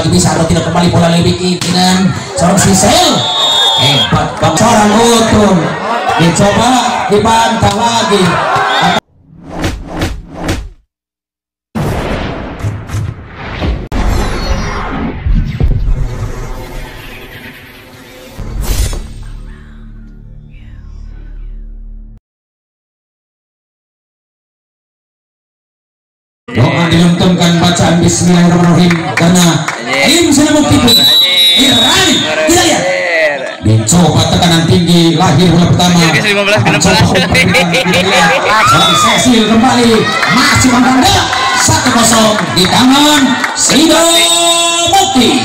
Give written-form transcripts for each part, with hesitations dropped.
lagi bisa atau tidak kembali bola lebih dengan seorang Sisel. Hebat bang seorang Utun, dicoba dibantah lagi. Doa dilentumkan bacaan Bismillahirrahmanirrahim karena Aim sudah bukti Irani. Kita lihat dicoba tekanan tinggi lahir bola pertama. Sesil kembali masih mengandalkan 1-0 di tangan Sida Mukti.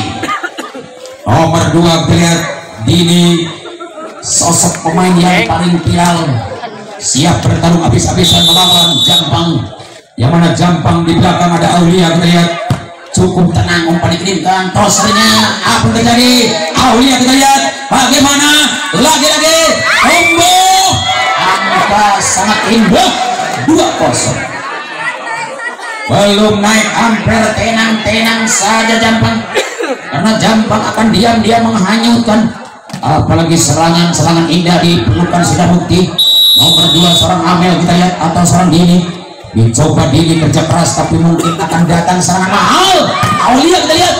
Nomor 2 kita lihat Dini, sosok pemain yang paling viral, siap bertarung habis-habisan melawan Jampang. Yang mana Jampang di belakang ada Aulia. Kita lihat cukup tenang umpan dikirimkan tosernya. Apa yang terjadi? Aulia kita lihat bagaimana lagi-lagi combo angka sangat indah 2-0. Belum naik hampir tenang-tenang saja Jampang, karena Jampang akan diam-diam menghanyutkan. Apalagi serangan-serangan indah di pelukan Sida Mukti. Nomor 2 seorang Amel kita lihat atau seorang Dini. Dicoba Dini kerja keras tapi mungkin akan datang serangan mahal. Aulia kita lihat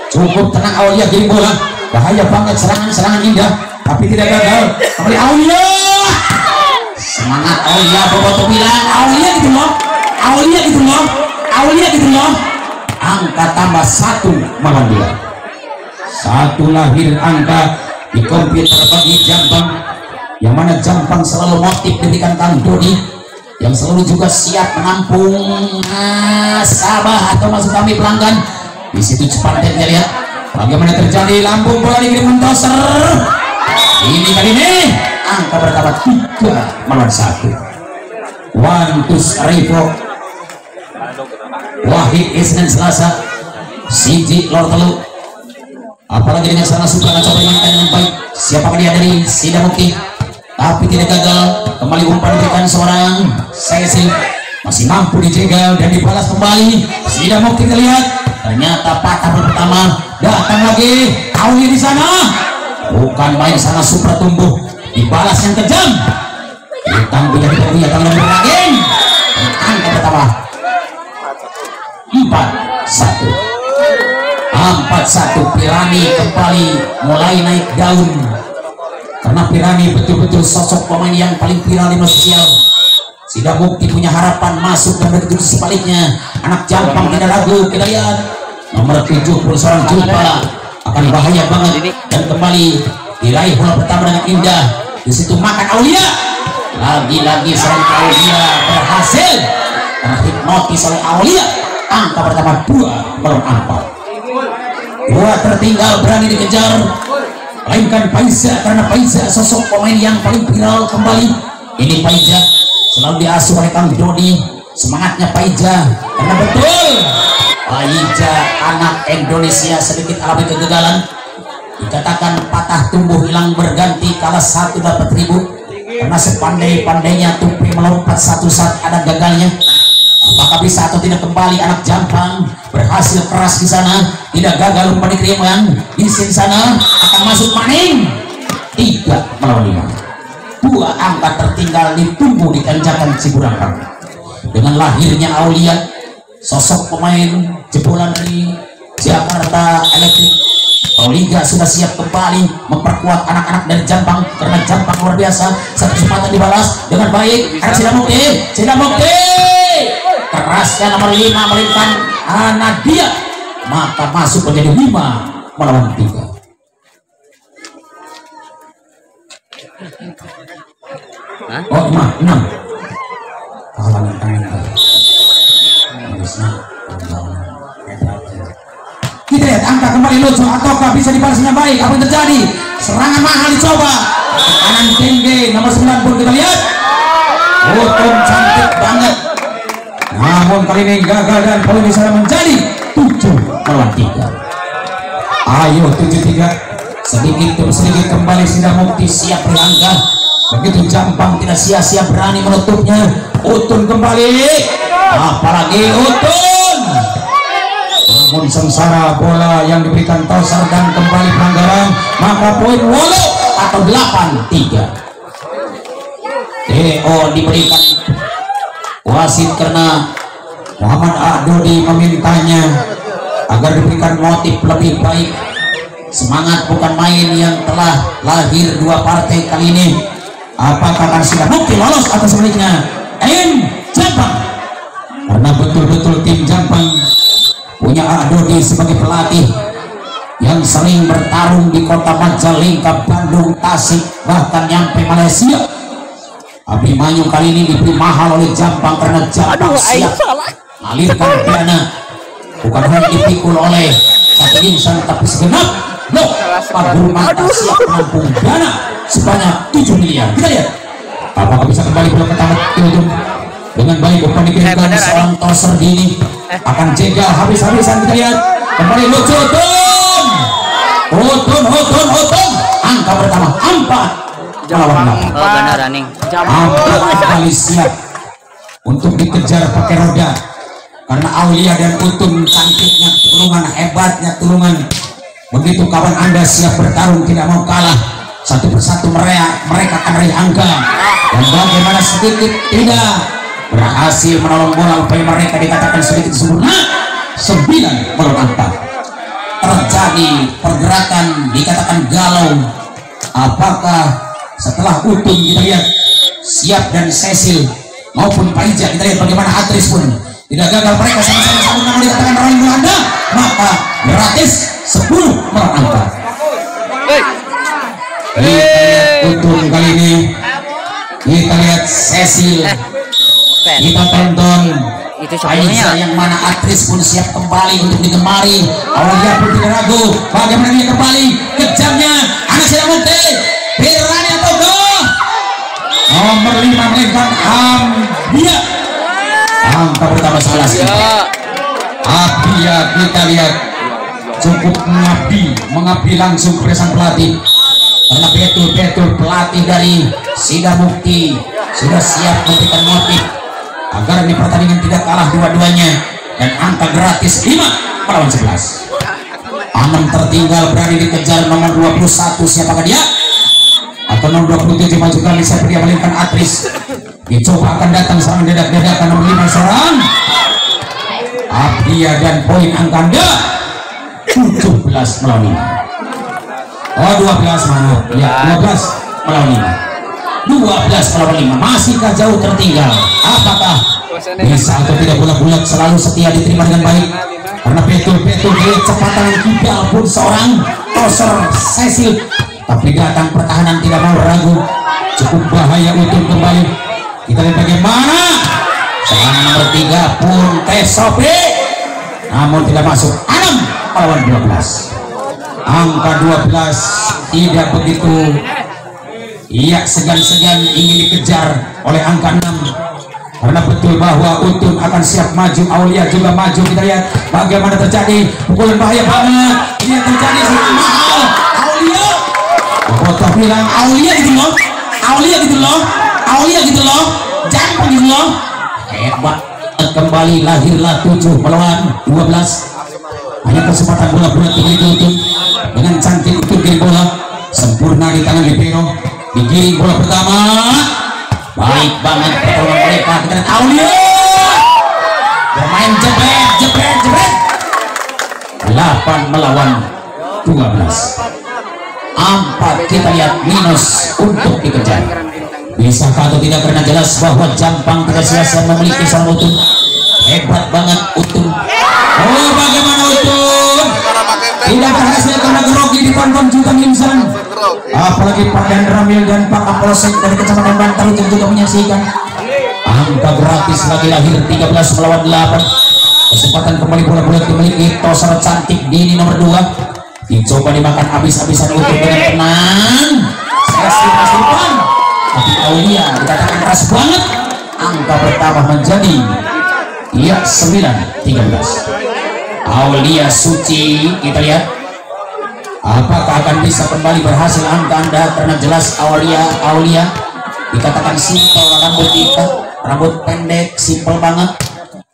cukup tenang Aulia kirim bola, bahaya banget serangan-serangan indah tapi tidak gagal. Kembali Aulia, semangat Aulia. Boboto bilang Aulia gitu loh, Aulia gitu loh, Aulia gitu loh. Angka tambah 1 melawan 2. 1 lahir angka di komputer bagi Jampang, yang mana Jampang selalu motif ketika Kang Dodi, yang selalu juga siap menampung nasabah atau maksud kami pelanggan. Di situ cepat kita lihat bagaimana terjadi lambung bola dikirim toser. Ini kali ini angka bertambah 3-1. Wantus Revo Wahid Isnin Selasa Siji Lor Telu. Apalagi dengan sana suka coba mainkan dengan baik. Siapakah dia dari Sida Mukti, tapi tidak gagal. Kembali umpan diberikan seorang Sesil, masih mampu dijegal dan dibalas kembali. Sida Mukti kita lihat ternyata patah pertama. Datang lagi Aulia di sana, bukan main sana super tumbuh, dibalas yang kejam. Utang punya kita tangan lagi. Angka pertama 4-1. Pirani kembali mulai naik daun, karena Pirani betul-betul sosok pemain yang paling viral di media sosial. Sida Mukti punya harapan masuk dan begitu sebaliknya. Anak Jampang tidak ragu. Kita lihat nomor 70 seorang Julpa akan bahaya banget dan kembali diraih bola pertama dengan indah. Di situ makan Aulia, lagi-lagi seorang Aulia berhasil karena hipnotis oleh Aulia. Angka pertama 2 melawan 4. 2 tertinggal berani dikejar, melainkan Paiza, karena Paiza sosok pemain yang paling viral kembali. Ini Paiza selalu diasuh oleh Kang Dodi. Semangatnya Paiza, karena betul Paiza anak Indonesia sedikit alami kegagalan. Dikatakan patah tumbuh hilang berganti, kalah 1 dapat 1000, karena sepandai-pandainya Tupi melompat satu saat ada gagalnya. Apakah bisa atau tidak kembali anak Jampang berhasil keras di sana, tidak gagal umpan dikiriman di sini sana akan masuk maning 3-5. 2 angka tertinggal ditunggu di tanjakan Ciburangkang. Dengan lahirnya Aulia, sosok pemain jebolan dari Jakarta Electric, Liga sudah siap kembali memperkuat anak-anak dari Jampang, karena Jampang luar biasa. Satu kesempatan dibalas dengan baik. Sida Mukti kerasnya nomor 5 melintang Nadia, maka masuk menjadi 5 melawan 3. Oh 6 halangan tangan. Kita lihat angka kembali lucu, ataukah bisa dibalas dengan baik? Apa yang terjadi? Serangan mahal dicoba kanan tinggi nomor 90. Kita lihat Utun cantik banget, namun kali ini gagal dan poin di sana menjadi 7-3. Ayo 7-3, sedikit demi sedikit kembali Sida Mukti siap berlangkah. Begitu Jampang tidak sia-sia berani menutupnya. Utun kembali, apalagi Utun namun sengsara bola yang diberikan Tosar dan kembali pelanggaran, maka poin walau atau 8-3. TO diberikan wasit karena Muhammad Adodi memintanya agar diberikan motif lebih baik. Semangat bukan main yang telah lahir dua partai kali ini. Apakah akan sudah bukti lolos atau sebaliknya tim Jampang? Karena betul-betul tim Jampang punya Adodi sebagai pelatih yang sering bertarung di kota Majalengka, Bandung, Tasik, bahkan nyampe Malaysia. Abimanyu kali ini diberi mahal oleh Jampang karena Jampang siap mengalirkan dana, bukan hanya dipikul oleh satu insan tapi segenap loh. Pak Guru Mata siap menampung dana sebanyak 7 miliar. Kita lihat apakah bisa kembali pulang ke tamat itu dengan baik. Bukan dikirimkan seorang Toser Dini akan jegal habis-habisan. Kita lihat kembali lucu Hotun angka pertama 4 melawan 8. 4 kali siap untuk dikejar pakai roda karena Aulia dan Utun cantiknya tulungan, hebatnya tulungan. Begitu kawan Anda siap bertarung tidak mau kalah, satu persatu mereka akan meraih angka. Dan bagaimana sedikit tidak berhasil menolong bola upaya mereka dikatakan sedikit sempurna. 9 melawan 4. Terjadi pergerakan dikatakan galau. Apakah setelah Utun kita lihat siap dan Cecil maupun Pak Ija, kita lihat bagaimana Atris pun tidak gagal, mereka sama-sama sempurna dikatakan Roy Belanda, maka gratis 10 melawan 4. Kita lihat Utun kali ini, kita lihat Cecil, kita tonton itu Aiza yang mana Atris pun siap kembali untuk digemari. Aulia pun tidak ragu bagaimana dia kembali kejamnya anak Siramute berani atau enggak. Nomor 5 melenggang Ambia, angka pertama 11. Ambia kita lihat cukup mengabdi langsung keresan pelatih karena betul-betul pelatih dari Sida Mukti sudah siap memberikan motif agar di pertandingan tidak kalah dua-duanya, dan angka gratis 5 melawan 11. Aman tertinggal berani dikejar nomor 21, siapakah dia? Atau nomor 27 maju kali siapa dia melingkan Atris. Dicoba akan datang serangan dedak-dedakan nomor 5 serang Abdia dan poin angka Anda 17 melawan 5. Oh 12 maaf ya, 12 melawan 5. 12 melawan 5. Masihkah jauh tertinggal? Apakah bisa atau tidak bulat-bulat selalu setia diterima dengan baik? Karena betul-betul kecepatan kidal pun seorang Toser Cecil, tapi datang pertahanan tidak mau ragu, cukup bahaya untuk kembali. Kita lihat bagaimana serangan nomor 3 pun Tesopi, namun tidak masuk. 6 melawan 12. Angka 12 tidak begitu segan-segan ingin dikejar oleh angka 6 karena betul bahwa Utun akan siap maju, Aulia juga maju. Kita lihat bagaimana terjadi pukulan bahaya banget ini yang terjadi serangan mahal Aulia. Botoh bilang Aulia gitu loh, Aulia gitu loh, Jampang gitu loh, hebat. Kembali lahirlah 7 melawan 12. Hanya kesempatan bola bulat begitu Utun dengan cantik Utun kirim bola sempurna di tangan libero. Digiring bola pertama, baik banget pertolongan mereka. Kita lihat Aulia bermain jebret 8 melawan 12. 4 kita lihat minus untuk dikejar. Bisakah atau tidak karena jelas bahwa Jampang tidak sia-sia memiliki sang Utun. Hebat banget Utun. Oh bagaimana Utun tidak berhasil karena grogi ditonton juga Minsan. Apalagi Pak Dan Ramil dan Pak Kapolsek dari Kecamatan Bantar itu juga menyaksikan. Angka gratis lagi lahir 13 melawan 8. Kesempatan kembali bola bulat dimiliki Toser cantik Dini nomor 2. Dicoba dimakan habis-habisan Utun dengan tenang. Saya depan, tapi Aulia dikatakan keras banget. Angka pertama menjadi 9-13. Aulia Suci, kita lihat apakah akan bisa kembali berhasil angka Anda karena jelas Aulia dikatakan simpel, rambut ikat, rambut pendek, simpel banget.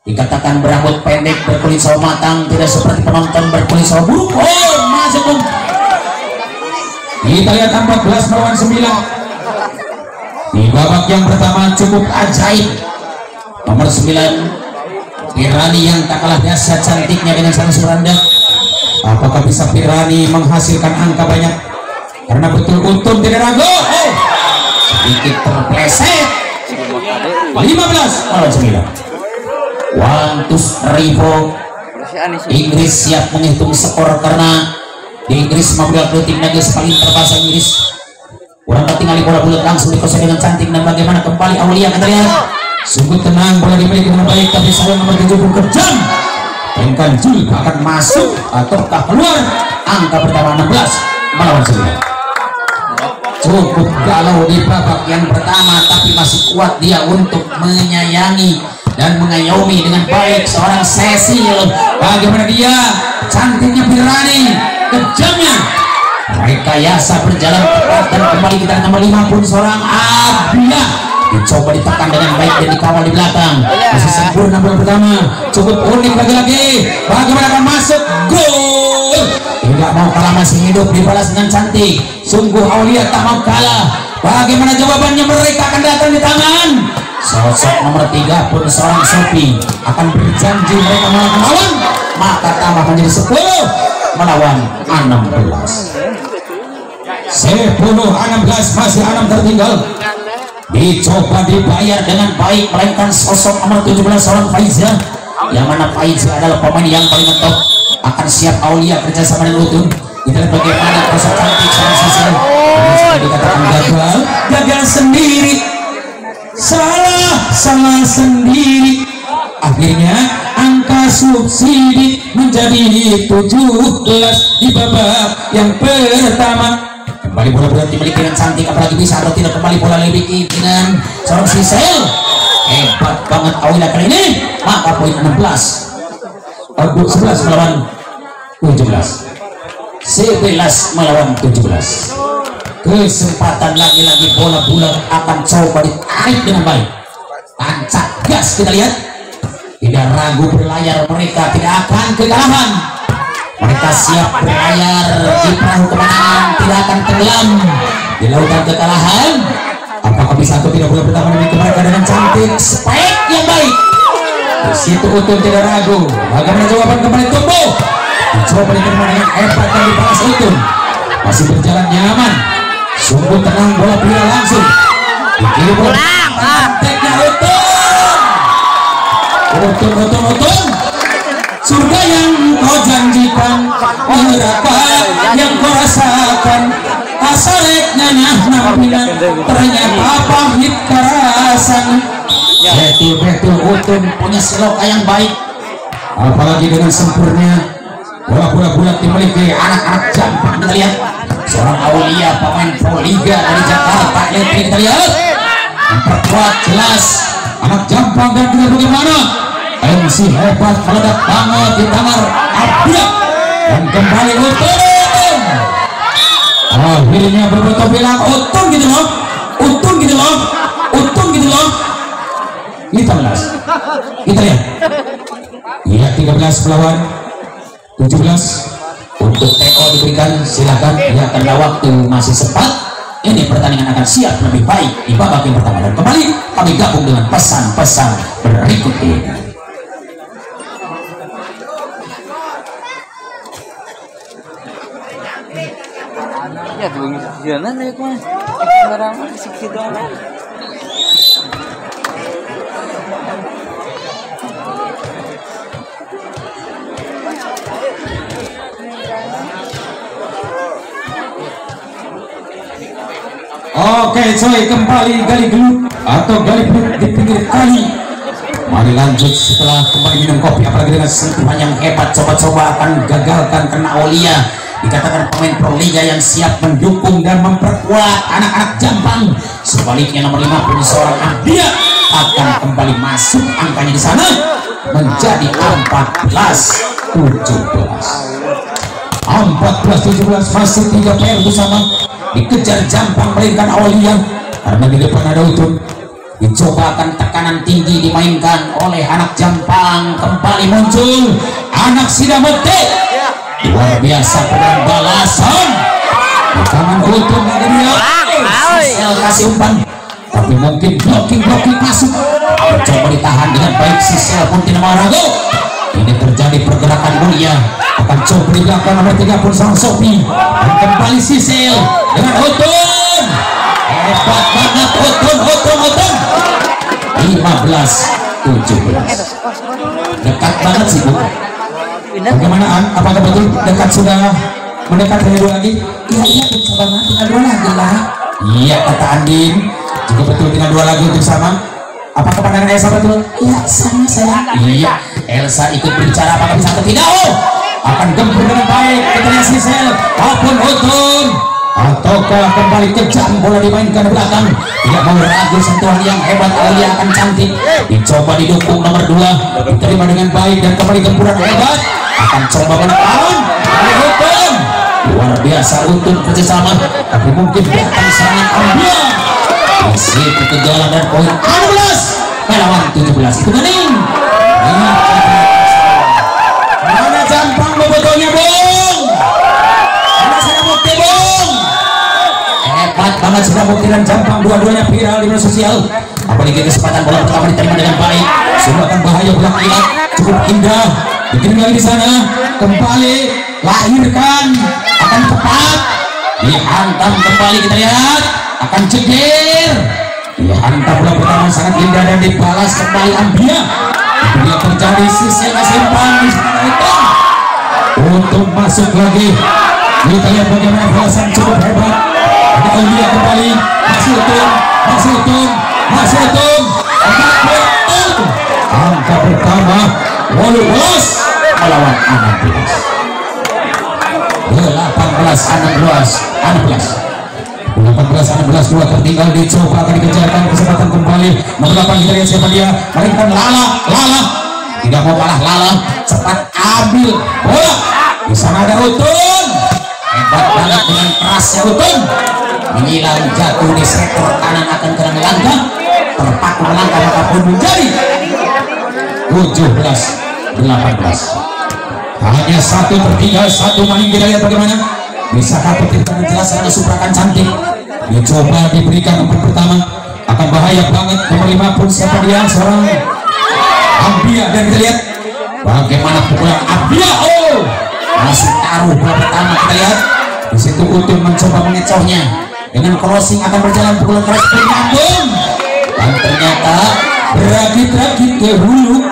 dikatakan berambut pendek berkulit sawo matang, tidak seperti penonton berkulit sawo buruk. Oh, masuk Bung. Kita lihat 14 melawan 9 di babak yang pertama. Cukup ajaib nomor 9 Pirani yang tak kalah biasa cantiknya dengan sang Suranda. Apakah bisa Pirani menghasilkan angka banyak? Karena betul untung tidak ragu. Sedikit terpleset. 15 lawan 9. Wantus Rivo. Inggris siap menghitung skor karena di Inggris 15 detik lagi paling terbahasa Inggris. Kurang ketinggalan bola bulat langsung dikuasai dengan cantik, dan bagaimana kembali Aulia kita lihat. Sungguh tenang, bola dimiliki dengan baik, tapi sayang nomor 70 kejam. Mainkan Jul akan masuk ataukah keluar. Angka pertama 16 melawan 9. Cukup galau di babak yang pertama, tapi masih kuat dia untuk menyayangi dan mengayomi dengan baik seorang Cecil. Bagaimana dia cantiknya Pirani, kejamnya rekayasa berjalan tepat, dan kembali kita nomor 5 pun seorang Abia dicoba ditekan dengan baik dan dikawal di belakang. Masih sempurna bola pertama, cukup unik lagi-lagi. Bagaimana akan masuk gol? Tidak mau kalah, masih hidup, dibalas dengan cantik. Sungguh Aulia tak mau kalah. Bagaimana jawabannya? Mereka akan datang di tangan. Sosok nomor 3 pun seorang Sophie akan berjanji mereka melawan lawan, maka tambah menjadi 10 melawan 16. 10-16, masih 6 tertinggal. Dicoba dibayar dengan baik, melainkan sosok nomor 17 seorang Faiza, yang mana Faiza adalah pemain yang paling top. Akan siap Aulia kerjasama dengan Utun. Kita lihat bagaimana proses cantik seorang Cecil. Dikatakan gagal sendiri, salah sendiri. Akhirnya angka subsidi menjadi 17 di babak yang pertama. Kembali bola bulat dimiliki dengan cantik, apalagi bisa atau tidak kembali bola lebih dengan seorang Cecil. Hebat banget Aulia kali ini. Maka poin 11 melawan 17. 11 melawan 17. Kesempatan lagi-lagi bola bulat akan coba ditarik dengan baik. Tancap gas, kita lihat. Tidak ragu berlayar, mereka tidak akan kekalahan. Mereka siap berlayar di perahu kemenangan, tidak akan tenggelam di lautan kekalahan. Apakah bisa atau tidak bola pertama demi mereka dengan cantik, spike yang baik. Di situ Utun tidak ragu. Bagaimana jawaban kembali tumbuh? Dicoba diterima dengan hebat dan dibalas Utun. Masih berjalan nyaman. Sungguh tenang, bola pira langsung dikirim pulang. Cantiknya Utun. Surga yang kau janjikan, neraka yang kau rasakan, asalnya nampilan, ternyata pahit kerasan. Betul Utun punya seloka yang baik, apalagi dengan sempurna bola-bola bulat dimiliki anak-anak Jampang. Kita lihat seorang Aulia, pemain Pro Liga dari Jakarta. Kita lihat memperkuat jelas anak Jampang, dan kita bagaimana MC hebat meledak banget di tangan Abia, dan kembali Utun. Akhirnya berbetul bilang Utun gitu loh. Kita lihat ya 13 melawan 17. Untuk TO diberikan, silakan ya, karena waktu masih sempat. Ini pertandingan akan siap lebih baik di babak yang pertama, dan kembali kami gabung dengan pesan-pesan berikut ini. Ya tuh jalan ya kok. Barang sedikit doang. Oke coy, kembali gali gelut atau gali gelut di pinggir kali. Mari lanjut setelah kembali minum kopi, apalagi dengan sentuhan yang hebat. Coba-coba akan gagalkan karena Aulia dikatakan pemain Pro Liga yang siap mendukung dan memperkuat anak-anak Jampang. Sebaliknya nomor 5 pun seorang Abia akan kembali masuk angkanya di sana menjadi 14-17 masih 3 PR bersama. Dikejar Jampang melainkan Aulia karena di depan ada Utun. Dicoba akan tekanan tinggi dimainkan oleh anak Jampang. Kembali muncul anak Sidamukti. Luar biasa dengan balasan. Tangan Utuh dari dia. Sisel kasih umpan, tapi mungkin blocking masuk. Coba ditahan dengan baik. Sisel pun tidak mau ragu. Ini terjadi pergerakan mulia. Akan coba di belakang nomor 30 sang Sopi. Dan kembali Sisel dengan Utuh. Hebat banget Utuh. 15-17. Dekat banget sih Bu. Bagaimana An? Apakah betul dekat sudah mendekat hanya 2 lagi? Iya sabar nanti tinggal 2 lagi lah. Iya kata Andin. Jika betul tinggal 2 lagi untuk sama. Apakah pandangan Elsa betul? Iya sama saya. Iya. Elsa ikut bicara apakah bisa atau tidak? Oh, akan gempur dengan baik. Kita lihat Sisel maupun Utuh. Ataukah kembali kejam bola dimainkan ke belakang. Tidak mau ragu sentuhan yang hebat. Alia akan cantik. Dicoba didukung nomor 2. Diterima dengan baik dan kembali gempuran hebat. Akan coba menekan. Utuh. Luar biasa Utuh kerjasama. Tapi mungkin datang serangan Ambia. Masih ketinggalan dan poin 16 melawan 17. Itu bening. Mana Jampang bobotolnya Bung? Mana Sidamukti Bung? Hebat banget Sidamukti dan Jampang, dua-duanya viral di media sosial. Apalagi kesempatan bola pertama diterima dengan baik. Sudah akan bahaya bola kilat. Cukup indah. Bikin lagi di sana. Kembali lahirkan. Akan tepat. Dihantam kembali kita lihat. Akan cegir. Dihantam bola pertama sangat indah dan dibalas kembali Ambia. Dia terjadi Sisel kesimpan untuk masuk lagi. Kita lihat bagaimana balasan cukup hebat. Ada Ambia kembali. Masih Utuh. Angka pertama 18 melawan 16 dua tertinggal. Dicoba akan dikejarkan kesempatan kembali. Nomor 8 kita lihat siapa dia. Mainkan Lala. Tidak mau kalah Lala. Cepat ambil bola. Di sana ada Utuh. Hebat banget dengan kerasnya Utuh. Menyilang jatuh di sektor kanan akan kena langkah. Terpaku melangkah apapun menjadi 17-18. Hanya 1 tertinggal 1 main. Kita lihat bagaimana bisa kapal kita menjelaskan suprakan cantik. Dicoba diberikan umpan pertama. Akan bahaya banget nomor 5 pun siapa dia, seorang Ambia. Dan kita lihat bagaimana pukulan Ambia. Oh, masih taruh bola pertama. Kita lihat di situ Utuh mencoba mengecohnya dengan crossing. Akan berjalan pukulan keras penyambung. Dan ternyata berakit-rakit ke hulu,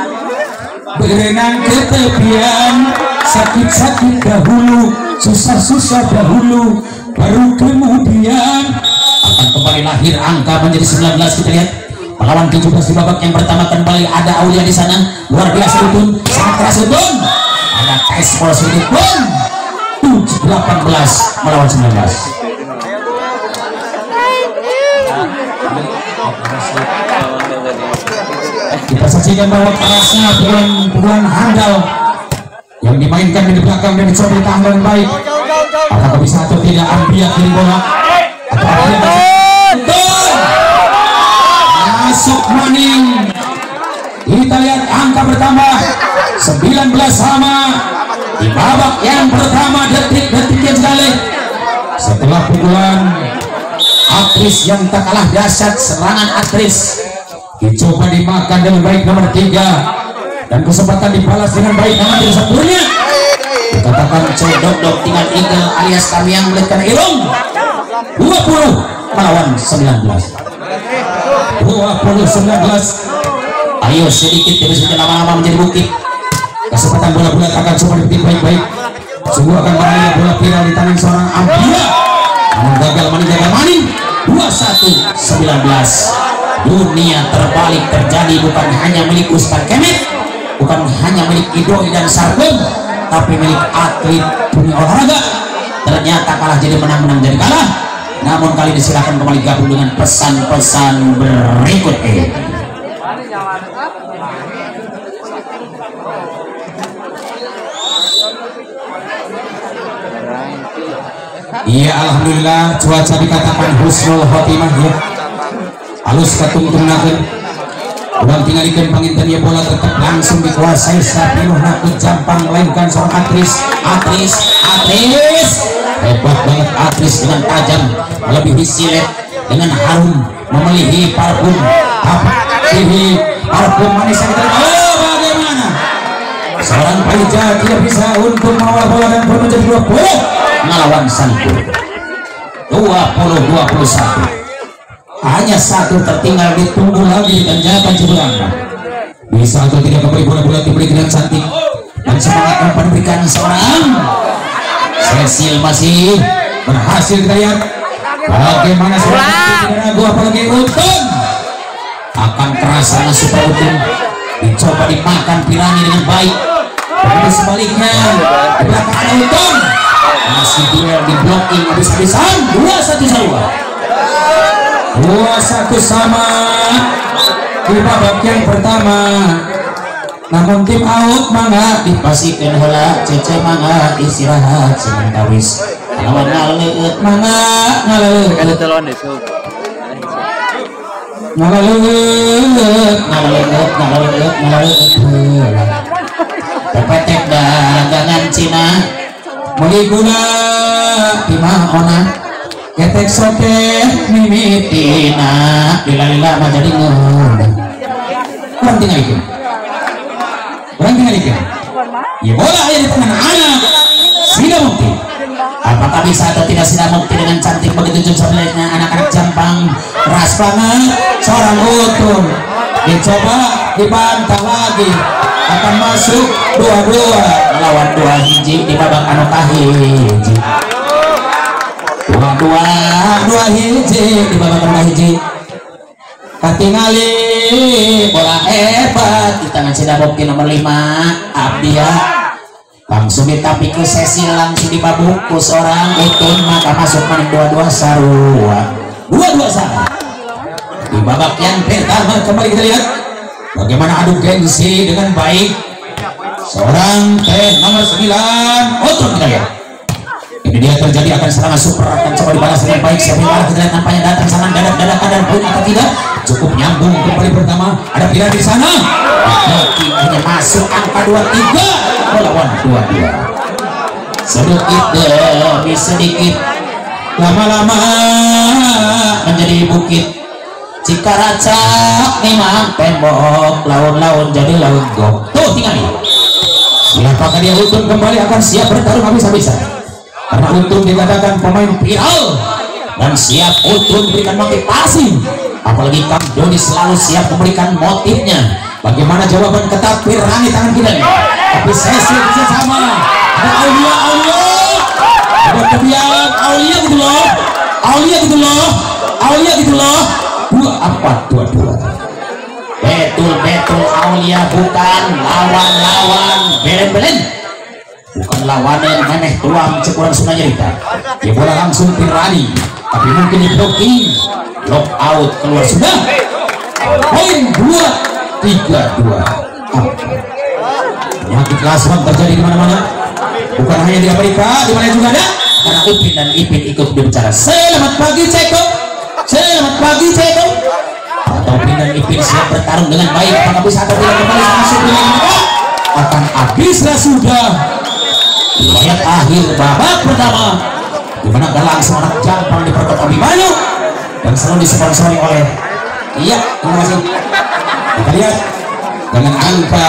berenang ke tepian. Sakit-sakit dahulu, susah-susah dahulu, baru kemudian akan kembali lahir angka menjadi 19. Kita lihat melawan 17 di babak yang pertama. Kembali ada Aulia di sana. Luar biasa Utuh, sangat keras Utuh. Ada tes bola sedikit pun 18 melawan 19. Kita saksikan bahwa kerasnya pukulan handal yang dimainkan di belakang dan dicoba ditahan dengan baik. Apakah bisa atau tidak Ambia kirim bola? Atau Ambia masuk maning. Kita lihat angka bertambah 19 sama di babak yang pertama. Detik-detiknya sekali setelah pukulan aktris yang tak kalah dahsyat. Serangan aktris dicoba dimakan dengan baik nomor 3 dan kesempatan dibalas dengan baik nomor 31-nya. Dikatakan codok tinggal Eagle alias kami yang melihatkan Irung. 20 melawan 19. 20-19. Ayo sedikit demi sedikit lama-lama menjadi bukti. Kesempatan bola bulat akan coba dipetik baik-baik. Sungguh akan bahaya bola viral di tangan seorang Ambia. Namun gagal maning. 21-19. Dunia terbalik terjadi bukan hanya milik Ustaz Kemet, bukan hanya milik Idoi dan Sargem, tapi milik atlet dunia olahraga. Ternyata kalah jadi menang jadi kalah. Namun kali ini silakan kembali gabung dengan pesan-pesan berikut ini. Iya, alhamdulillah cuaca dikatakan husnul khotimah ya. halus katungtungnakeun ulang tingalikeun panginten ieu bola tetap langsung dikuasai Sapinuh nakut Jampang melainkan seorang Atris hebat banget Atris dengan tajam melebihi Silet dengan harum memelihi parfum manis yang kita bagaimana seorang Palija tidak bisa untuk mengawal bola dan menjadi 20 melawan Santur 20-21 hanya satu tertinggal ditunggu lagi dan jawaban Cibulang bisa atau tidak kembali bola-bola diberi dengan cantik dan semangat memberikan seorang Cecil masih berhasil kita lihat bagaimana seorang ragu apalagi Untung akan terasa Super Untung dicoba dimakan Pirani dengan baik begitu sebaliknya di belakang ada Untung masih duel di blocking habis-habisan 2-1 sama di babak yang pertama namun tim out mangga dipasikeun heula cece mangga istirahat sementawis lawan ngaleut mangga ngaleut Ada teluan deh so. pepetek dagangan Cina meliguna timahona ketek soke mimitina lila-lila mah jadi kurang tinggal ikan ya bola aja di tangan anak Sidamukti apakah bisa atau tidak Sidamukti dengan cantik begitu sebenarnya anak-anak Jampang keras banget seorang Utun dicoba dibantah lagi akan masuk 2-2 melawan 2 hiji di babak anu kahiji 2 hiji di babak anu hiji katingali bola hebat di tangan Sidamukti nomor 5 Abdia langsung ditapi ke Cecil langsung dibabungkus seorang Utun maka masuk main 2-2 sarua 2-2 sama di babak yang pertama kembali kita lihat bagaimana adu gengsi dengan baik seorang nomor 9 Utun kita lihat ini dia terjadi akan serangan super akan coba dibalas dengan baik siapa yang kita lihat nampaknya datang serangan dadak-dadakan dan poin atau tidak cukup nyambung kembali pertama ada Piran di sana hanya masuk angka 23 melawan 22 sedikit demi sedikit lama-lama menjadi bukit jika racak memang tembok laun-laun jadi laun gok tuh tinggal siapakah dia Utun kembali akan siap bertarung habis-habisan karena Utun dikatakan pemain viral dan siap Utun memberikan motivasi apalagi Kang Doni selalu siap memberikan motifnya bagaimana jawaban ketat Pirani tangan kiri tapi Cecil bisa sama ada Aulia ada kebiak Aulia gitu loh 2-4-2-2 betul Aulia bukan lawan belen-belen bukan lawannya memeh tuang cekuran Sunda Nyerita dia bola langsung Pirani tapi mungkin di blocking lock out keluar sudah poin 2-3-2 penyakit lasman terjadi di mana-mana bukan hanya di Amerika di mana juga ada karena Upin dan Ipin ikut berbicara selamat pagi Ceko atau Upin dan Ipin siap bertarung dengan baik apakah bisa atau tidak kembali masuk dengan mereka akan habislah sudah riwayat akhir babak pertama di mana langsung anak Jampang di Perkota Abimanyu dan selalu disponsori oleh terima kasih kita lihat dengan angka